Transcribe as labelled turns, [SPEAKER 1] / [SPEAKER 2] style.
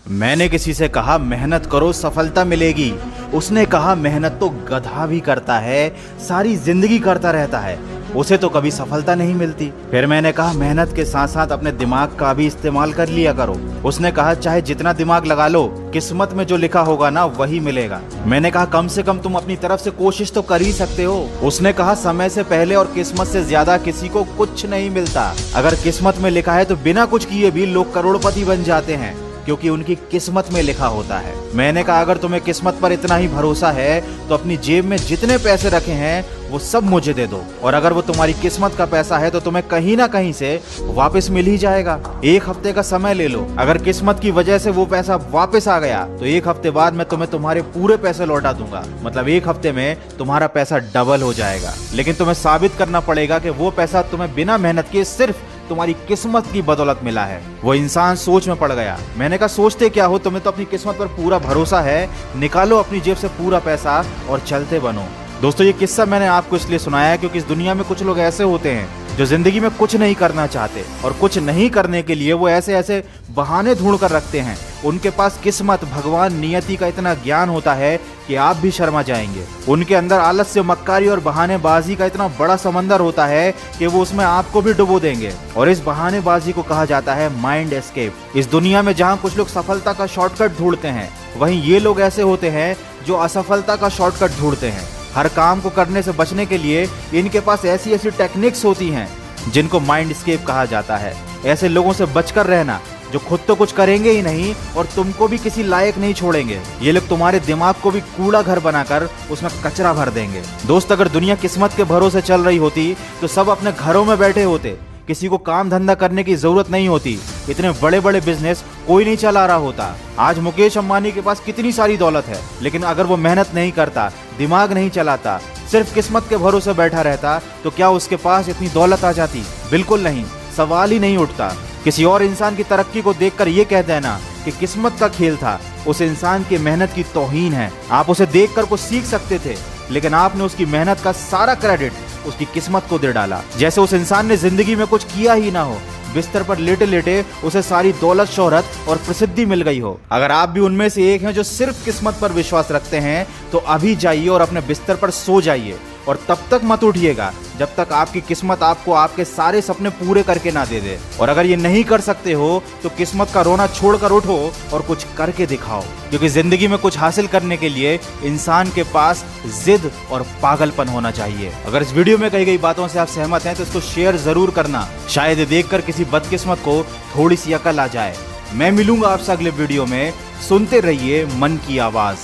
[SPEAKER 1] मैंने किसी से कहा मेहनत करो सफलता मिलेगी। उसने कहा मेहनत तो गधा भी करता है, सारी जिंदगी करता रहता है, उसे तो कभी सफलता नहीं मिलती। फिर मैंने कहा मेहनत के साथ साथ अपने दिमाग का भी इस्तेमाल कर लिया करो। उसने कहा चाहे जितना दिमाग लगा लो, किस्मत में जो लिखा होगा ना वही मिलेगा। मैंने कहा कम से कम तुम अपनी तरफ से कोशिश तो कर ही सकते हो। उसने कहा समय से पहले और किस्मत से ज्यादा किसी को कुछ नहीं मिलता। अगर किस्मत में लिखा है तो बिना कुछ किए भी लोग करोड़पति बन जाते हैं, क्योंकि उनकी किस्मत में लिखा होता है। मैंने कहा अगर तुम्हें किस्मत पर इतना ही भरोसा है तो अपनी जेब में जितने पैसे रखे हैं वो सब मुझे दे दो, और अगर वो तुम्हारी किस्मत का पैसा है तो तुम्हें कहीं ना कहीं से वापस मिल ही जाएगा। एक हफ्ते का समय ले लो, अगर किस्मत की वजह से वो पैसा वापस आ गया तो एक हफ्ते बाद मैं तुम्हें तुम्हारे पूरे पैसे लौटा दूंगा। मतलब एक हफ्ते में तुम्हारा पैसा डबल हो जाएगा। लेकिन तुम्हें साबित करना पड़ेगा कि वो पैसा तुम्हें बिना मेहनत के सिर्फ तुम्हारी किस्मत की बदौलत मिला है। वो इंसान सोच में पड़ गया। मैंने कहा सोचते क्या हो, तुम्हें तो अपनी किस्मत पर पूरा भरोसा है, निकालो अपनी जेब से पूरा पैसा और चलते बनो। दोस्तों ये किस्सा मैंने आपको इसलिए सुनाया है क्योंकि इस दुनिया में कुछ लोग ऐसे होते हैं जो जिंदगी में कुछ नहीं करना चाहते, और कुछ नहीं करने के लिए वो ऐसे ऐसे बहाने ढूंढ कर रखते हैं। उनके पास किस्मत, भगवान, नियति का इतना ज्ञान होता है कि आप भी शर्मा जाएंगे। उनके अंदर आलस्य, मक्कारी और बहानेबाजी का इतना बड़ा समंदर होता है कि वो उसमें आपको भी डुबो देंगे। और इस बहानेबाजी को कहा जाता है माइंड एस्केप। इस दुनिया में जहाँ कुछ लोग सफलता का शॉर्टकट ढूंढते हैं, वहीं ये लोग ऐसे होते हैं जो असफलता का शॉर्टकट ढूंढते हैं। हर काम को करने से बचने के लिए इनके पास ऐसी ऐसी टेक्निक्स होती हैं जिनको माइंड एस्केप कहा जाता है। ऐसे लोगों से बचकर रहना जो खुद तो कुछ करेंगे ही नहीं और तुमको भी किसी लायक नहीं छोड़ेंगे। ये लोग तुम्हारे दिमाग को भी कूड़ा घर बनाकर उसमें कचरा भर देंगे। दोस्त अगर दुनिया किस्मत के भरोसे चल रही होती तो सब अपने घरों में बैठे होते, किसी को काम धंधा करने की जरूरत नहीं होती, इतने बड़े बड़े बिजनेस कोई नहीं चला रहा होता। आज मुकेश अंबानी के पास कितनी सारी दौलत है, लेकिन अगर वो मेहनत नहीं करता, दिमाग नहीं चलाता, सिर्फ किस्मत के भरोसे बैठा रहता तो क्या उसके पास इतनी दौलत आ जाती? बिल्कुल नहीं, सवाल ही नहीं उठता। किसी और इंसान की तरक्की को देखकर ये कह देना कि किस्मत का खेल था, उस इंसान की मेहनत की तौहीन है। आप उसे देखकर कुछ सीख सकते थे, लेकिन आपने उसकी मेहनत का सारा क्रेडिट उसकी किस्मत को दे डाला। जैसे उस इंसान ने जिंदगी में कुछ किया ही ना हो, बिस्तर पर लेटे लेटे उसे सारी दौलत, शोहरत और प्रसिद्धि मिल गई हो। अगर आप भी उनमें से एक हैं जो सिर्फ किस्मत पर विश्वास रखते हैं तो अभी जाइए और अपने बिस्तर पर सो जाइए, और तब तक मत उठिएगा जब तक आपकी किस्मत आपको आपके सारे सपने पूरे करके ना दे दे। और अगर ये नहीं कर सकते हो तो किस्मत का रोना छोड़कर उठो और कुछ करके दिखाओ, क्योंकि जिंदगी में कुछ हासिल करने के लिए इंसान के पास जिद और पागलपन होना चाहिए। अगर इस वीडियो में कही गई बातों से आप सहमत हैं तो इसको शेयर जरूर करना, शायद देखकर किसी बदकिस्मत को थोड़ी सी अकल आ जाए। मैं मिलूंगा आपसे अगले वीडियो में। सुनते रहिए मन की आवाज।